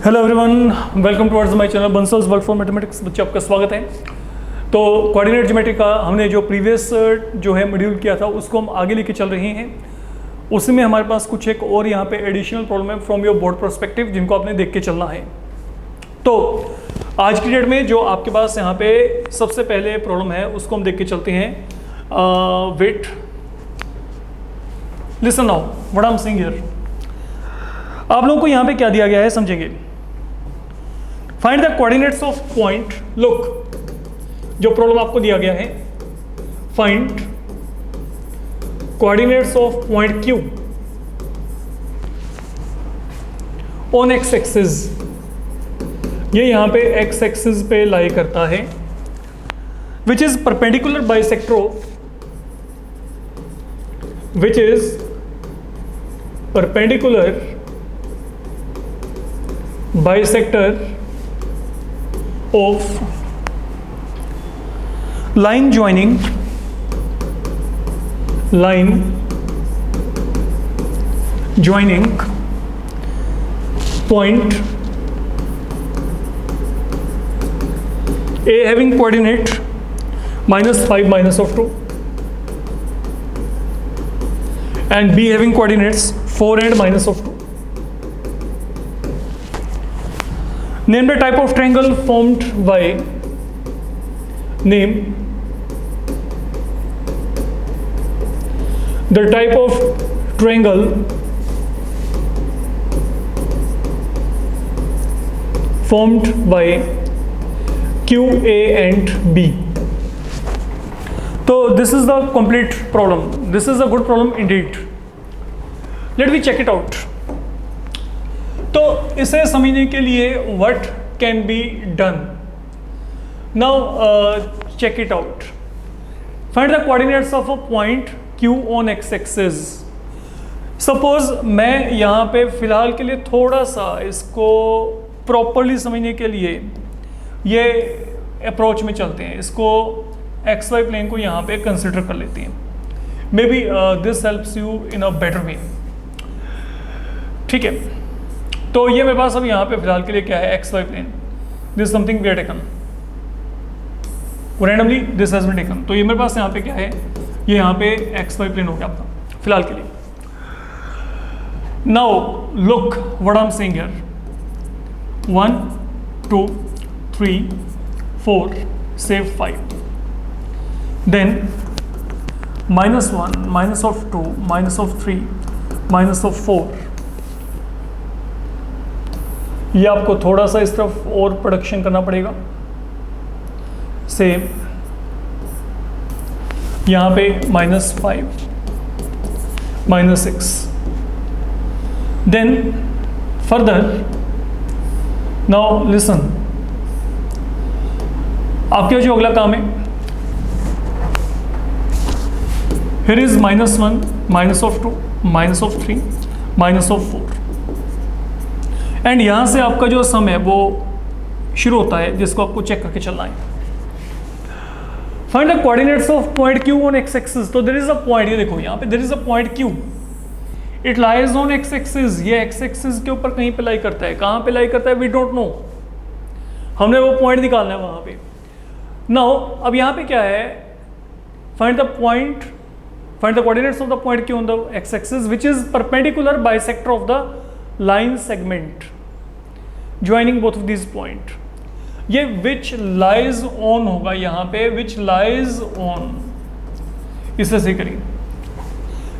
Hello everyone, welcome towards my channel Bansal's world for mathematics. बच्चे आपका स्वागत है। तो कोऑर्डिनेट ज्योमेट्री का हमने जो प्रीवियस जो है मॉड्यूल किया था उसको हम आगे लेके चल रहे हैं। उसमें हमारे पास कुछ एक और यहाँ पे एडिशनल प्रॉब्लम है फ्रॉम योर बोर्ड पर्सपेक्टिव, जिनको आपने देख के चलना है। तो आज की डेट में जो आपके पास यहाँ पे सबसे पहले प्रॉब्लम है उसको हम देख के चलते हैं। Wait, listen now what I am saying here. आप लोगों को यहाँ पे क्या दिया गया है समझेंगे। Find the coordinates of point. Look, जो प्रॉब्लम आपको दिया गया है, find coordinates of point Q on X axis. ये यहां पे एक्स एक्सिस पे लाई करता है, which is perpendicular bisector of, which is perpendicular bisector of line joining point A having coordinate -5 -2 and B having coordinates 4 and -2. Name the type of triangle formed by, name the type of triangle formed by Q, A and B. So this is the complete problem. This is a good problem indeed. Let me check it out. तो इसे समझने के लिए what can be done now, check it out. Find the coordinates of a point Q on X axis. Suppose मैं यहाँ पे फिलहाल के लिए थोड़ा सा इसको प्रॉपरली समझने के लिए ये अप्रोच में चलते हैं, इसको एक्स वाई प्लेन को यहाँ पे कंसिडर कर लेते हैं। May be this helps you in a better way. ठीक है, तो ये मेरे पास अब यहाँ पे फिलहाल के लिए क्या है, X Y plane. This something we are taken randomly, this has been taken. तो ये मेरे पास यहाँ पे क्या है, ये यहाँ पे एक्स वाई प्लेन हो गया आपका फिलहाल के लिए। Now look what I am saying here, 1 2 3 4 से 5, देन -1 -2 -3 -4। ये आपको थोड़ा सा इस तरफ और प्रोडक्शन करना पड़ेगा। सेम यहाँ पे -5 -6, देन फर्दर नाउ लिसन। आपके जो अगला काम है, हियर इज -1 -2 -3 -4 एंड यहाँ से आपका जो सम है वो शुरू होता है, जिसको आपको चेक करके चलना है। Find the coordinates of point Q on X axis. तो देयर इज अ पॉइंट, ये देखो यहाँ पे there is a point Q, it lies on X axis. ये एक्स एक्सिस के ऊपर कहीं पे लाई करता है, कहाँ पे लाई करता है वी डोंट नो, हमने वो पॉइंट निकालना है वहाँ पे। नाउ अब यहाँ पे क्या है, find the coordinates of the point Q on the x axis which is perpendicular bisector of the line segment joining both of this point. ये विच लाइज ऑन होगा यहाँ पे, विच लाइज ऑन, इससे सही करिए।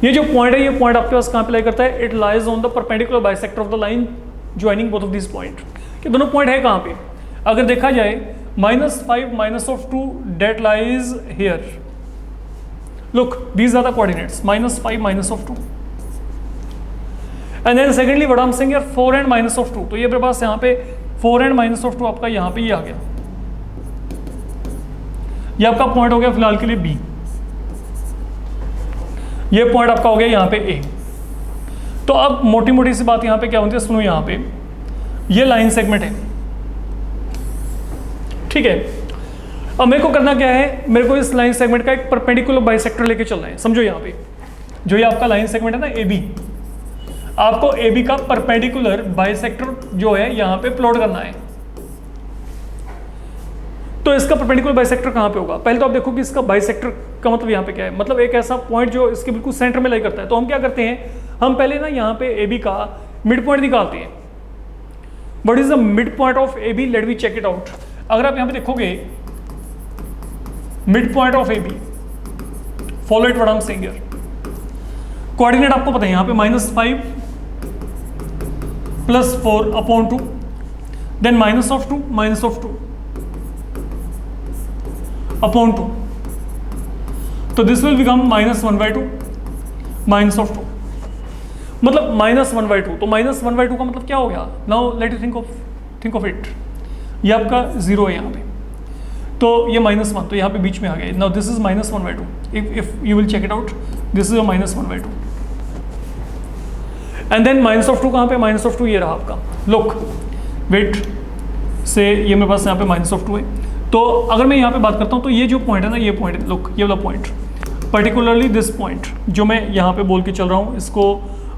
ये जो पॉइंट है, ये पॉइंट आपके पास कहाँ पे लाई करता है, it lies on the perpendicular bisector of the line joining both of this point. ये दोनों पॉइंट है कहाँ पे, अगर देखा जाए -5 -2 that lies here. Look, these are the coordinates -5 -2 and then secondly what I am saying here 4 and -2। तो ये मेरे पास यहाँ पे 4 and -2 आपका यहाँ पे ये आ गया, ये आपका पॉइंट हो गया फिलहाल के लिए B, ये पॉइंट आपका हो गया यहाँ पे A। तो अब मोटी मोटी सी बात यहाँ पे क्या होती है, सुनो, यहाँ पे ये लाइन सेगमेंट है, ठीक है। अब मेरे को करना क्या है, मेरे को इस लाइन सेगमेंट का एक परपेंडिकुलर बाइसेक्टर लेके चलना है। समझो यहाँ पे जो ये आपका लाइन सेगमेंट है ना AB, आपको ए बी का परपेंडिकुलर बाइसेक्टर जो है यहां पे प्लॉट करना है। तो इसका परपेंडिकुलर बाइसेक्टर कहां पे होगा? पहले तो आप देखो कि इसका बाइसेक्टर का मतलब यहां पे क्या है, मतलब एक ऐसा पॉइंट जो इसके बिल्कुल सेंटर में लाई करता है। तो हम क्या करते हैं, हम पहले ना यहां पे ए बी का मिड पॉइंट निकालते हैं। What is the mid point of A B? Let me check it out. अगर आप यहां पे देखोगे mid point of A B, follow it what I am saying here. Coordinate आपको पता है यहां पे -5 + 4 अपॉन 2, देन -2 अपॉन 2, तो दिस विल बिकम -1/2 -2, मतलब -1/2। तो -1/2 का मतलब क्या हो गया? Now let you think of it. ये आपका 0 है यहाँ पे, तो ये -1, तो यहाँ पे बीच में आ गया। Now this is -1/2। If you will check it out, this is -1/2 and then -2 कहाँ पे? -2 ये रहा आपका। लुक वेट से ये मेरे पास यहाँ पे -2 है। तो अगर मैं यहाँ पे बात करता हूँ तो ये जो पॉइंट है ना, ये पॉइंट है, लुक ये वाला पॉइंट, पर्टिकुलरली दिस पॉइंट जो मैं यहाँ पे बोल के चल रहा हूँ, इसको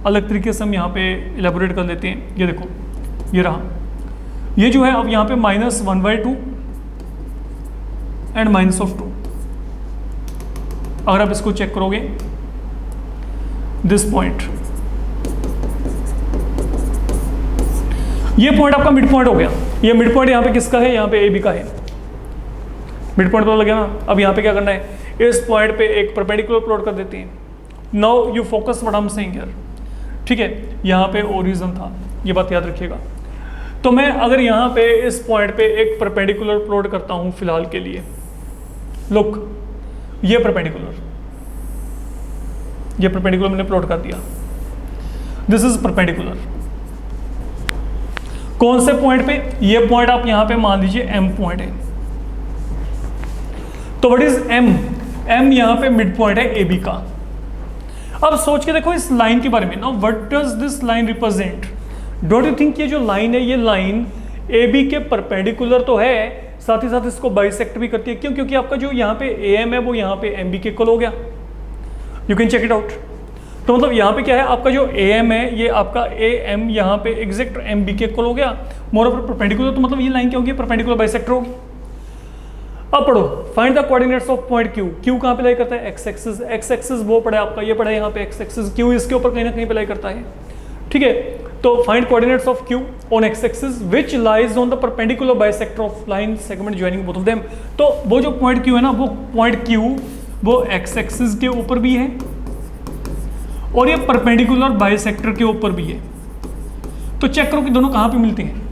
अलग तरीके से हम यहाँ पे इलेबोरेट कर लेते हैं। ये देखो ये रहा, ये जो है अब यहाँ पे -1/2 एंड -2। अगर आप इसको चेक करोगे, दिस पॉइंट, ये पॉइंट आपका मिड पॉइंट हो गया। ये मिड पॉइंट यहाँ पे किसका है? यहाँ पे ए बी का है। मिड पॉइंट तो लग गया ना। अब यहाँ पे क्या करना है, इस पॉइंट पे एक परपेंडिकुलर प्लॉट कर देते हैं। Now you focus what I am saying here, ठीक है? यहाँ पे ओरिजिन था, ये बात याद रखिएगा। तो मैं अगर यहाँ पे इस पॉइंट पे एक परपेंडिकुलर प्लॉट करता हूँ फिलहाल के लिए, लुक ये परपेंडिकुलर मैंने प्लॉट कर दिया। This is perpendicular. कौन से पॉइंट पे? ये पॉइंट आप यहां पे मान लीजिए एम पॉइंट है। तो व्हाट इज एम? एम यहां पे मिड पॉइंट है ए बी का। अब सोच के देखो इस लाइन के बारे में ना, what does this line represent? Don't you think ये जो लाइन है, ये लाइन ए बी के परपेंडिकुलर तो है, साथ ही साथ इसको बाइसेक्ट भी करती है। क्यों? क्योंकि आपका जो यहाँ पे ए एम है वो यहाँ पे एम बी के इक्वल हो गया। You can check it out. तो मतलब यहाँ पे क्या है, आपका जो ए एम है ये आपका ए एम यहाँ पे एग्जैक्ट एम बी के इक्वल हो गया। मोरओवर परपेंडिकुलर, तो मतलब ये लाइन क्या होगी? परपेंडिकुलर बाइसेक्टर होगी। अब पढ़ो, find the coordinates of point Q. Q कहाँ पे लाई करता है? X axis. एक्स एक्सिस वो पड़ा है आपका, ये पड़ा है यहाँ पे एक्स एक्सिस। क्यू इसके ऊपर कहीं ना कहीं पे लाई करता है, ठीक है? तो find coordinates of Q on X axis which lies on the perpendicular bisector of line segment joining both of them. तो वो जो पॉइंट क्यू है ना, वो पॉइंट क्यू वो एक्स एक्सिस के ऊपर भी है और ये परपेंडिकुलर बाइसेक्टर के ऊपर भी है। तो चेक करो कि दोनों कहाँ पे मिलते हैं।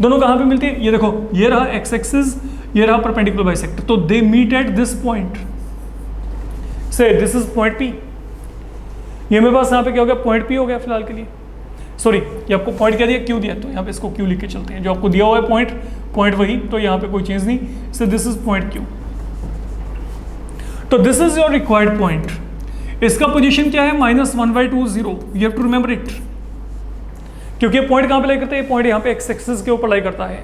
दोनों कहाँ पे मिलते हैं? ये देखो, ये रहा एक्स एक्सिस, ये रहा परपेंडिकुलर बाइसेक्टर। तो they meet at this point. So this is point P. ये मेरे पास यहाँ पे क्या हो गया? पॉइंट पी हो गया फिलहाल के लिए। सॉरी, ये आपको पॉइंट क्या दिया? क्यू दिया। तो यहाँ पे इसको क्यू लिख के चलते हैं। जो आपको दिया हुआ है पॉइंट वही, तो यहाँ पे कोई चेंज नहीं। So this is point Q. तो this is your required point. इसका पोजीशन क्या है? -1/2 0। You have to remember it, क्योंकि पॉइंट कहाँ पे लाई करता है? पॉइंट यहाँ पे एक्स एक्सिस के ऊपर लाई करता है।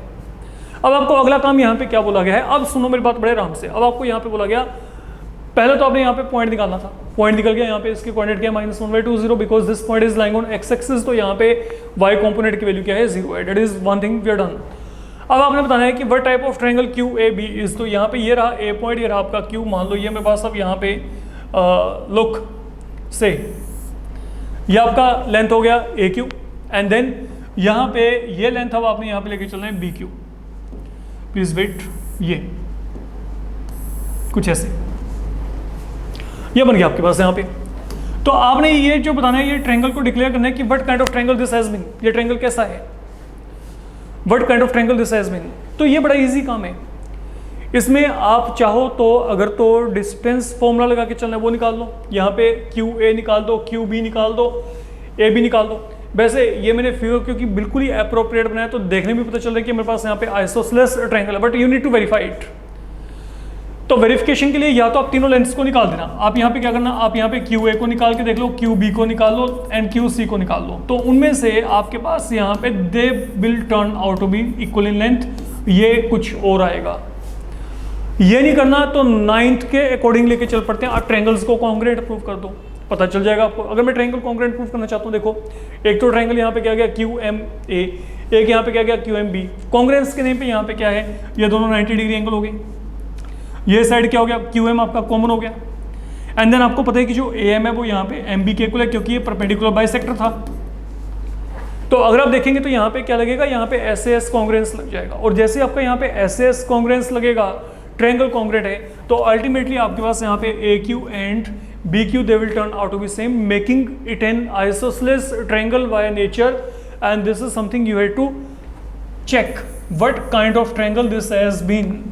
अब आपको अगला काम यहाँ पे क्या बोला गया है? अब सुनो मेरी बात बड़े आराम से। अब आपको यहाँ पे बोला गया, पहले तो आपने यहाँ पे पॉइंट निकालना था। पॉइंट निकल गया, यहाँ पे इसकी कोऑर्डिनेट क्या है? -1/2 0, because this point is lying on X axis. तो यहाँ पे y कंपोनेंट की वैल्यू क्या है? 0 है। That is one thing we are done. अब आपने बताना है कि what type of triangle Q A B is. तो यहाँ पे ये रहा ए पॉइंट, ये रहा आपका क्यू। मान लो ये मेरे पास अब यहाँ पे लुक से ये आपका लेंथ हो गया ए क्यू, एंड देन यहाँ पे ये लेंथ अब आपने यहाँ पे लेके चलना है बी क्यू। प्लीज वेट, ये कुछ ऐसे ये बन गया आपके पास यहाँ पे। तो आपने ये जो बताना है, ये ट्रायंगल को डिक्लेयर करना है कि what kind of triangle this has been. ये ट्रायंगल कैसा है? What kind of triangle this has been. तो ये बड़ा इजी काम है। इसमें आप चाहो तो अगर तो डिस्टेंस फॉर्मूला लगा के चलना है वो निकाल लो। यहाँ पे क्यू ए निकाल दो, क्यू बी निकाल दो, ए बी निकाल दो। वैसे ये मैंने फिगर क्योंकि बिल्कुल ही अप्रोप्रिएट बनाया, तो देखने में पता चल रहा है कि मेरे पास यहाँ पे आइसोसेलेस ट्रायंगल है, but you need to verify it. तो वेरिफिकेशन के लिए या तो आप तीनों लेंथ्स को निकाल देना। आप यहाँ पे क्या करना, आप यहाँ पे क्यू ए को निकाल के देख लो, क्यू बी को निकाल लो एंड क्यू सी को निकाल लो। तो उनमें से आपके पास यहाँ पे they will turn out to be equal in length. ये कुछ और आएगा। ये नहीं करना तो 9th के अकॉर्डिंग लेके चल पड़ते हैं। आप ट्रायंगल्स को कॉन्ग्रुएंट प्रूव कर दो। पता चल जाएगा आपको। अगर मैं ट्रायंगल कॉन्ग्रुएंट प्रूफ करना चाहता हूँ, देखो एक तो ट्रायंगल यहाँ पे क्या गया क्यू एम ए, एक यहाँ पे क्या गया क्यू एम बी, कॉन्ग्रुएंस के नेम पे यहाँ पे क्या है, ये दोनों 90 डिग्री एंगल हो गए, ये साइड क्या हो गया क्यू एम आपका कॉमन हो गया, एंड देन आपको पता है कि जो ए एम है वो यहाँ पे एम बी के इक्वल है, क्योंकि ये परपेंडिकुलर बाइसेक्टर था। तो अगर आप देखेंगे तो यहाँ पे क्या लगेगा, यहाँ पे एस एस कॉन्ग्रुएंस लग जाएगा, और जैसे आपका यहाँ पे एस एस कॉन्ग्रुएंस लगेगा, ट्रायंगल कॉन्ग्रुएंट है, तो अल्टीमेटली आपके पास यहाँ पे A Q and B Q they will turn out to be same, making it an isosceles triangle by nature, and this is something you have to check what kind of triangle this has been.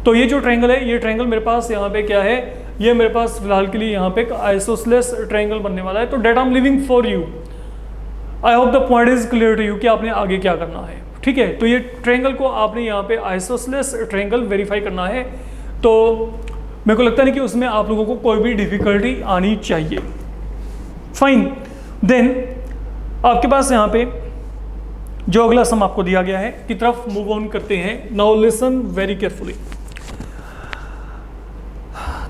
तो ये जो triangle है, ये triangle मेरे पास यहाँ पे क्या है, ये मेरे पास फिलहाल के लिए यहाँ पे एक आइसोसेलेस ट्रायंगल बनने वाला है। तो that I am living for you, I hope the point is clear to you कि आपने आगे क्या करना है, ठीक है। तो ये ट्रायंगल को आपने यहाँ पे आइसोसेलेस ट्रायंगल वेरीफाई करना है, तो मेरे को लगता नहीं कि उसमें आप लोगों को कोई भी डिफिकल्टी आनी चाहिए। फाइन, देन आपके पास यहाँ पे जो अगला सम आपको दिया गया है की तरफ मूव ऑन करते हैं। Now listen very carefully,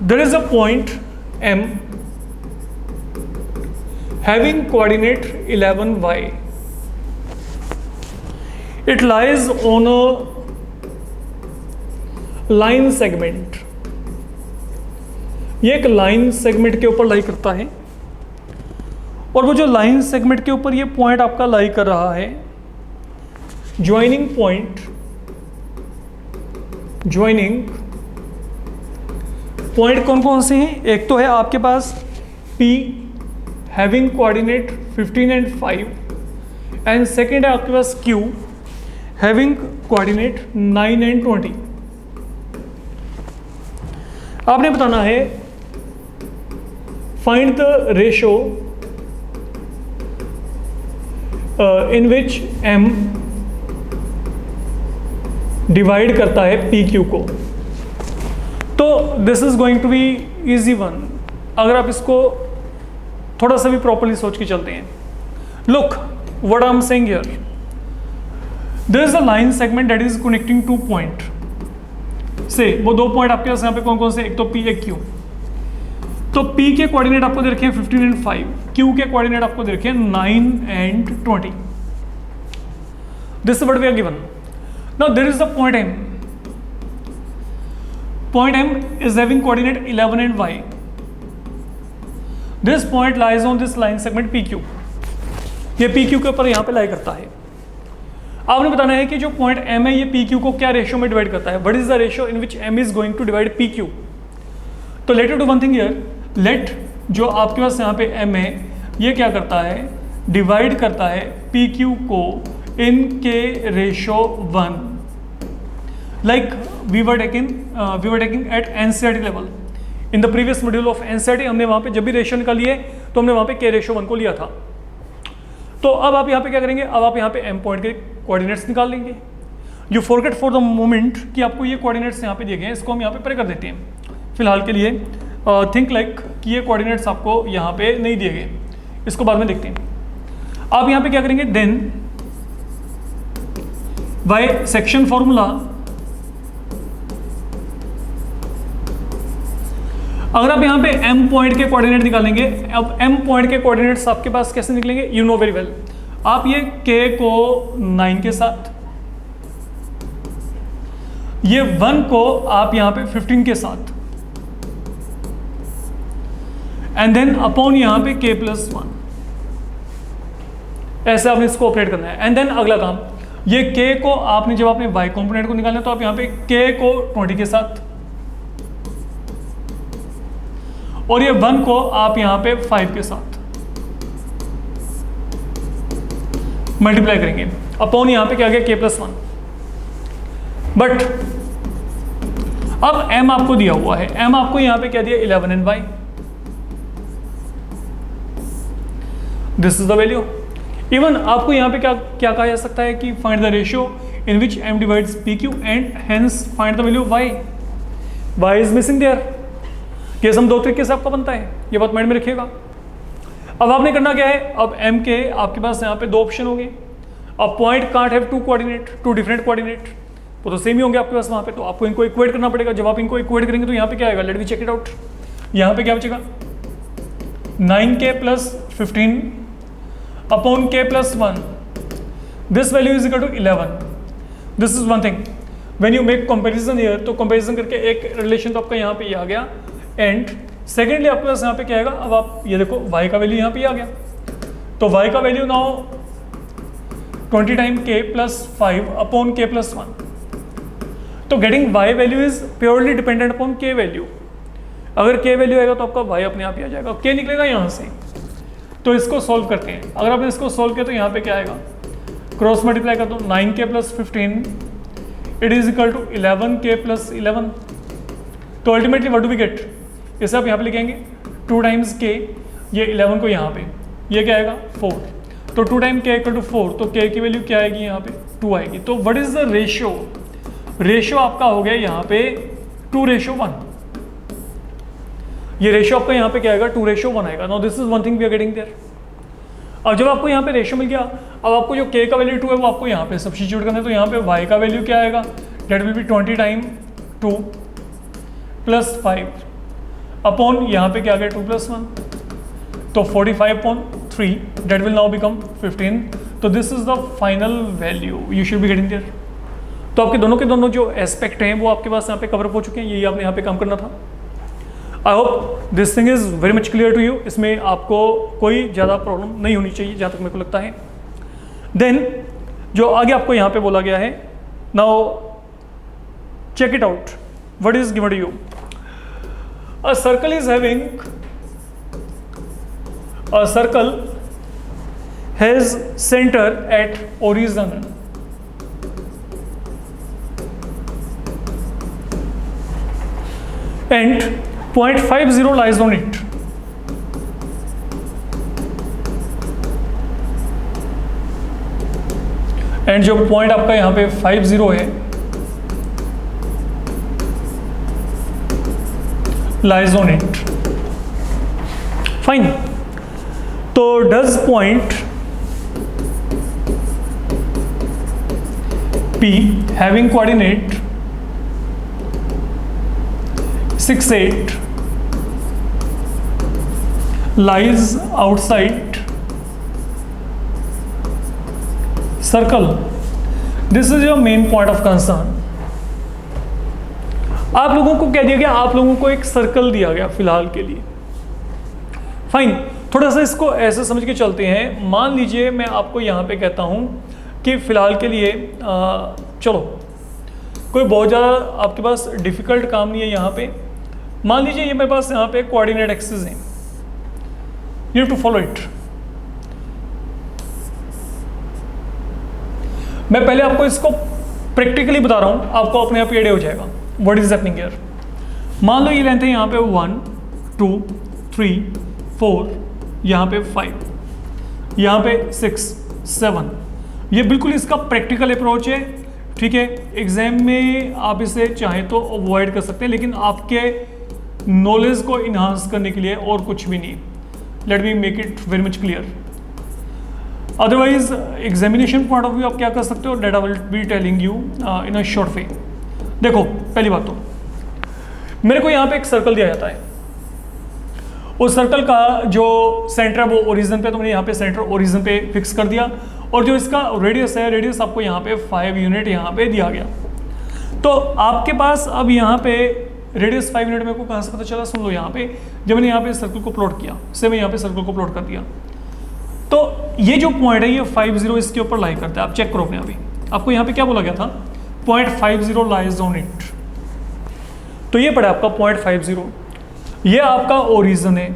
there is a point M having coordinate 11y. It lies on a line segment. ये एक लाइन सेगमेंट के ऊपर लाई करता है, और वो जो लाइन सेगमेंट के ऊपर ये पॉइंट आपका लाई कर रहा है, ज्वाइनिंग पॉइंट, ज्वाइनिंग पॉइंट कौन कौन से हैं, एक तो है आपके पास P having coordinate 15 and 5, and second है आपके पास Q having coordinate 9 and 20। आपने बताना है find the ratio in which M divide करता है PQ को। तो this is going to be easy one, अगर आप इसको थोड़ा सा भी प्रॉपर्ली सोच के चलते हैं। Look what I am saying here, there is a line segment that is connecting to point से, वो दो पॉइंट आपके पास यहाँ पे कौन कौन से, एक तो P एक Q। तो P के कोऑर्डिनेट आपको दे रखे हैं 15 एंड 5, Q के कोऑर्डिनेट आपको दे रखे हैं 9 and 20। This is what we are given. Now there is the point M, point M is having coordinate 11 and y. This point lies on this line segment PQ. ये PQ के ऊपर यहाँ पे लाई करता है। आपने बताना है कि जो पॉइंट M है ये PQ को क्या रेशियो में डिवाइड करता है, what is the ratio in which M is going to divide PQ। तो let do one thing here, let जो आपके पास यहाँ पे M है ये क्या करता है, डिवाइड करता है PQ को इन के ratio 1, like we were taking at NCERT level in the previous module of NCERT। हमने वहाँ पे जब भी रेशियो निकाली है तो हमने वहाँ पे K रेशियो 1 को लिया था। तो अब आप यहाँ पे क्या करेंगे, अब आप यहाँ पे M पॉइंट के कोऑर्डिनेट्स निकाल लेंगे। You forget for the moment कि आपको ये कोऑर्डिनेट्स यहाँ पे दिए गए हैं, इसको हम यहाँ पे परे कर देते हैं फिलहाल के लिए। थिंक लाइक कि ये कोऑर्डिनेट्स आपको यहाँ पे नहीं दिए गए, इसको बाद में देखते हैं। आप यहाँ पे क्या करेंगे, देन बाय सेक्शन फॉर्मूला अगर आप यहाँ पे M पॉइंट के कोऑर्डिनेट निकालेंगे, अब M पॉइंट के कोऑर्डिनेट्स आपके पास कैसे निकलेंगे, यू नो वेरी वेल। आप ये K को 9 के साथ, ये 1 को आप यहाँ पे 15 के साथ, एंड देन अपॉन यहाँ पे K+1, ऐसे आपने इसको ऑपरेट करना है। एंड देन अगला काम, ये K को आपने जब आपने Y कॉम्पोनेंट को निकालना है तो आप यहाँ पे K को 20 के साथ, और ये 1 को आप यहाँ पे 5 के साथ मल्टीप्लाई करेंगे, अपॉन यहाँ पे क्या गया K+1। बट अब M आपको दिया हुआ है, M आपको यहाँ पे क्या दिया 11 and y, this is the value. Even आपको यहाँ पे क्या क्या कहा जा सकता है कि find the ratio in which M divides PQ and hence find the value y, y is missing there. ये सम दो तरीके से आपका बनता है, ये बात माइंड में रखिएगा। अब आपने करना क्या है, अब M के आपके पास यहाँ पे दो ऑप्शन होंगे। अब point can't have to coordinate, two different coordinate, वो तो सेम ही होंगे आपके पास वहाँ पे, तो आपको इनको इक्वेट करना पड़ेगा। जब आप इनको इक्वेट करेंगे तो यहाँ पे क्या आएगा, let me check it out. यहाँ पे क्या बचेगा, 9k plus 15 upon k plus 1, this value is equal to 11. This is one thing. When you make comparison here, तो कंपैरिजन करके एक रिलेशन तो आपका यहाँ पे आ गया. एंड सेकेंडली आपके पास यहाँ पे क्या आएगा, अब आप ये देखो y का वैल्यू यहाँ पे आ गया, तो y का value now 20 time k plus 5 upon k plus 1. तो getting y value is purely dependent upon k value. अगर k वैल्यू आएगा तो आपका y अपने आप ही आ जाएगा, k निकलेगा यहाँ से. तो इसको सॉल्व करते हैं. अगर आपने इसको सॉल्व किया तो यहाँ पे क्या आएगा, क्रॉस मल्टीप्लाई कर दो, 9k plus 15 it is equal to 11k plus 11. तो ultimately what do we get, इसे आप यहाँ पे लिखेंगे 2 टाइम्स k, ये 11 को यहाँ पे, ये क्या आएगा 4. तो 2 टाइम k इक्वल टू 4, तो k की वैल्यू क्या आएगी यहाँ पे 2 आएगी. तो what is the ratio, ratio आपका हो गया यहाँ पे 2:1. ये रेशियो आपका यहाँ पे क्या आएगा 2:1 आएगा. Now this is one thing we are getting there. अब जब आपको यहाँ पे रेशियो मिल गया, अब आपको जो k का वैल्यू 2 है वो आपको यहाँ पे सब्स्टिट्यूट करना है. तो यहाँ पे y का वैल्यू क्या आएगा, that will be 20 time 2 plus 5 upon यहाँ पे क्या आ गया 2 प्लस 1, तो 45/3 डेट विल नाउ बिकम 15. तो this is the final value you should be getting there. तो आपके दोनों के दोनों जो एस्पेक्ट हैं वो आपके पास यहाँ पे कवर हो चुके हैं. यही आपने यहाँ पे काम करना था. I hope this thing is very much clear to you. इसमें आपको कोई ज़्यादा प्रॉब्लम नहीं होनी चाहिए जहाँ तक मेरे को लगता है. देन जो आगे आपको यहाँ पे बोला गया है, now check it out. What is given to you, a circle is having, a circle has centre at origin and 0.50 lies on it. And जो पॉइंट आपका यहाँ पे 50 है, लाइज ऑन इट. फाइन. तो does point P having coordinate 6, 8 lies outside circle. This is your main point of concern. आप लोगों को क्या दिया गया, आप लोगों को एक सर्कल दिया गया फिलहाल के लिए. फाइन. थोड़ा सा इसको ऐसे समझ के चलते हैं. मान लीजिए मैं आपको यहाँ पे कहता हूँ कि फिलहाल के लिए चलो कोई बहुत ज़्यादा आपके पास डिफ़िकल्ट काम नहीं है यहाँ पे. मान लीजिए ये मेरे पास यहाँ पे कोऑर्डिनेट एक्सिस है, you have to follow it. मैं पहले आपको इसको प्रैक्टिकली बता रहा हूँ, आपको अपने आप आइडिया हो जाएगा व्हाट इज हैपनिंग हियर. मान लो ये लेंथ है यहाँ पे 1 2 3 4, यहाँ पे 5, यहाँ पे 6 7. ये बिल्कुल इसका प्रैक्टिकल अप्रोच है. ठीक है, एग्जाम में आप इसे चाहें तो अवॉइड कर सकते हैं, लेकिन आपके नॉलेज को इन्हांस करने के लिए और कुछ भी नहीं. Let me make it very much clear. Otherwise examination point of view आप क्या कर सकते हो, that I will be telling you in a short way. देखो, पहली बात तो मेरे को यहाँ पे एक सर्कल दिया जाता है. उस सर्कल का जो सेंटर है वो ओरिजिन पे, तो मैंने यहाँ पे सेंटर ओरिजिन पे फिक्स कर दिया. और जो इसका रेडियस है, रेडियस आपको यहाँ पे 5 यूनिट यहाँ पे दिया गया. तो आपके पास अब यहाँ पे रेडियस 5 यूनिट मेरे को कहाँ से पता चला, सुन लो. यहाँ पे जब मैंने यहाँ पे सर्कल को प्लॉट किया, से मैं यहाँ पे सर्कल को प्लॉट कर दिया, तो ये जो पॉइंट है ये 50 इसके ऊपर लाई करता है. आप चेक करो अपने अभी, आपको यहाँ पे क्या बोला गया था, 0.50 लाइज ऑन इट. तो ये पड़ा आपका 0.50, ये आपका ओरिजिन है.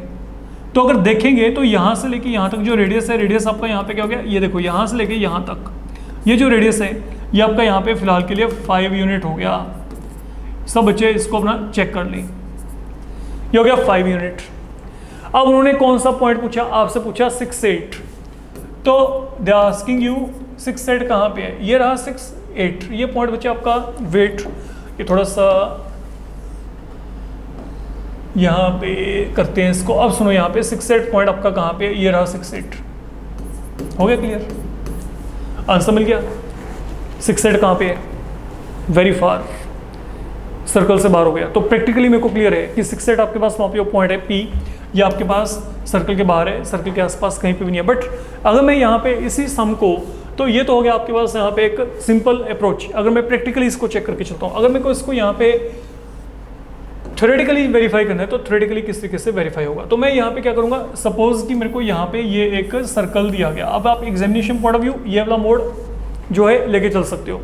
तो अगर देखेंगे तो यहाँ से लेके यहाँ तक जो रेडियस है, रेडियस आपका यहाँ पे क्या हो गया, ये देखो यहाँ से लेके यहाँ तक ये जो रेडियस है ये आपका यहाँ पे फिलहाल के लिए 5 यूनिट हो गया. सब बच्चे इसको अपना चेक कर लें, ये हो गया 5 यूनिट. अब उन्होंने कौन सा पॉइंट पूछा, आपसे पूछा 6 8. तो दे आर आस्किंग यू 6 8 कहाँ पे है, ये रहा 6 8. ये पॉइंट बच्चे आपका वेट, ये थोड़ा सा यहाँ पे करते हैं इसको. अब सुनो, यहाँ पे 6 8 पॉइंट आपका कहाँ पे है, ये रहा 6 8. हो गया क्लियर, आंसर मिल गया. 6 8 कहाँ पे है, वेरी फार, सर्कल से बाहर हो गया. तो प्रैक्टिकली मेरे को क्लियर है कि 6 8 आपके पास वहाँ पे पॉइंट है P, ये आपके पास सर्कल के बाहर है, सर्कल के आसपास कहीं पे भी नहीं है। बट अगर मैं यहाँ पे इसी सम को, तो ये तो हो गया आपके पास यहाँ पे एक सिंपल अप्रोच। अगर मैं प्रैक्टिकली इसको चेक करके चलता हूँ, अगर मेरे को इसको यहाँ पे थ्योरेटिकली वेरीफाई करना है तो थ्योरेटिकली किस तरीके से वेरीफाई होगा, तो मैं यहाँ पे क्या करूँगा, सपोज कि मेरे को यहाँ पे ये एक सर्कल दिया गया। अब आप एग्जामिनेशन पॉइंट ऑफ व्यू ये वाला मोड जो है लेके चल सकते हो।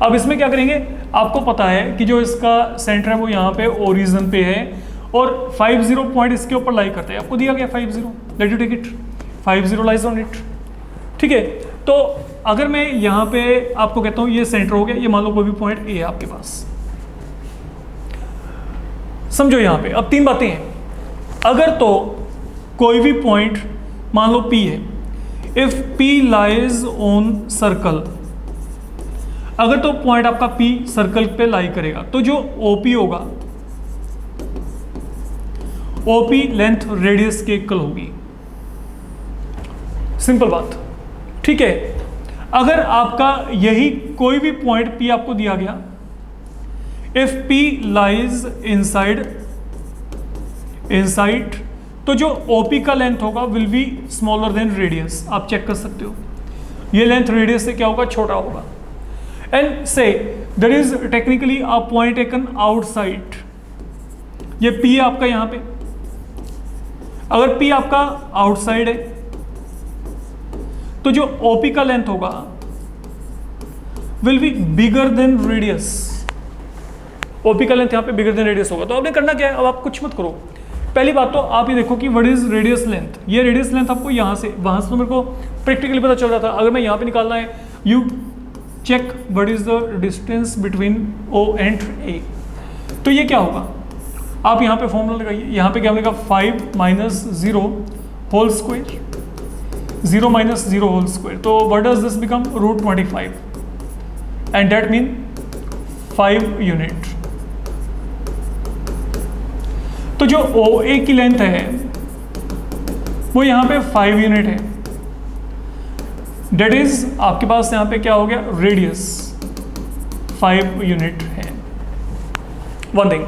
अब इसमें क्या करेंगे, आपको पता है कि जो इसका सेंटर है वो यहाँ पे ओरिजिन पे है और 50 पॉइंट इसके ऊपर लाई करता है, आपको दिया गया 50, let you take it, 50 lies on it. ठीक है, तो अगर मैं यहाँ पे आपको कहता हूँ ये सेंटर हो गया, ये मान लो कोई भी पॉइंट ए है आपके पास, समझो यहाँ पे अब 3 बातें हैं। अगर तो कोई भी पॉइंट मान लो P है, if P lies on circle, अगर तो पॉइंट आपका P सर्कल पे लाई करेगा तो जो OP होगा, OP लेंथ रेडियस के इक्वल होगी, सिंपल बात। ठीक है, अगर आपका यही कोई भी पॉइंट P आपको दिया गया, इफ P लाइज इनसाइड तो जो OP का लेंथ होगा will be smaller than radius, आप चेक कर सकते हो, ये लेंथ रेडियस से क्या होगा, छोटा होगा। And so there is technically a point taken outside, ये P है आपका यहाँ पे, अगर P आपका आउटसाइड है तो जो OP का लेंथ होगा will be bigger than radius, OP का लेंथ यहाँ पे बिगर देन रेडियस होगा। तो आपने करना क्या है, अब आप कुछ मत करो, पहली बात तो आप ये देखो कि व्हाट इज रेडियस लेंथ, ये रेडियस लेंथ आपको यहाँ से वहाँ से तो मेरे को प्रैक्टिकली पता चल रहा था, अगर मैं यहाँ पे निकालना है, you check what is the distance between O and A, तो ये क्या होगा, आप यहाँ पे फॉर्मूला लगाइए, यहाँ पे क्या बनेगा 5 minus 0 whole square, 0 minus 0 whole square, तो what does this become √25 and that mean 5 unit. तो जो OA की लेंथ है वो यहाँ पे 5 यूनिट है, डेट इज आपके पास यहाँ पे क्या हो गया, रेडियस 5 यूनिट है। वन थिंग,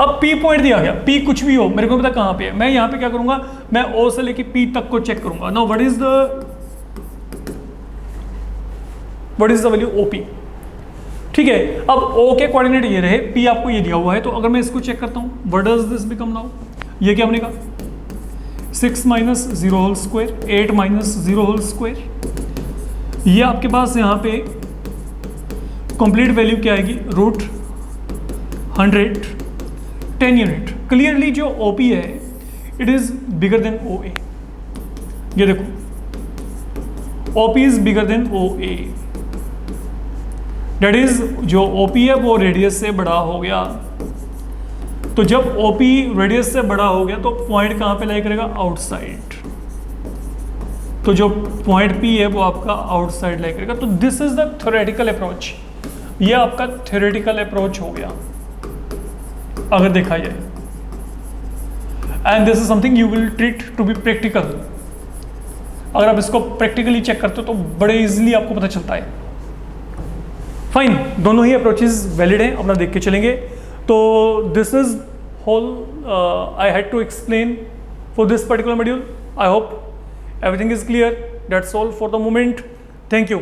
अब P पॉइंट दिया गया, P कुछ भी हो, मेरे को पता कहाँ पे है, मैं यहाँ पे क्या करूंगा, मैं O से लेके P तक को चेक करूंगा। Now what is the value OP। ठीक है, अब O के कोऑर्डिनेट ये रहे, P आपको ये दिया हुआ है, तो अगर मैं इसको चेक करता हूँ, what does this become now, ये क्या बनेगा 6 minus 0 whole square, 8 minus 0 whole square, ये आपके पास यहाँ पे कंप्लीट वैल्यू क्या आएगी, √110 यूनिट। क्लियरली जो OP है it is bigger than OA, ये देखो OP is bigger than OA, that is जो OP है वो रेडियस से बड़ा हो गया। तो जब OP रेडियस से बड़ा हो गया तो पॉइंट कहाँ पे लाई करेगा, आउटसाइड, तो जो पॉइंट P है वो आपका आउटसाइड लाई करेगा। तो this is the theoretical approach, ये आपका थ्योरेटिकल अप्रोच हो गया अगर देखा जाए, and this is something you will treat to be practical. अगर आप इसको प्रैक्टिकली चेक करते हो तो बड़े इजीली आपको पता चलता है। फाइन, दोनों ही अप्रोचेस वैलिड हैं, अपना देख के चलेंगे। तो this is whole I had to explain for this particular module. I hope everything is clear. That's all for the moment. Thank you.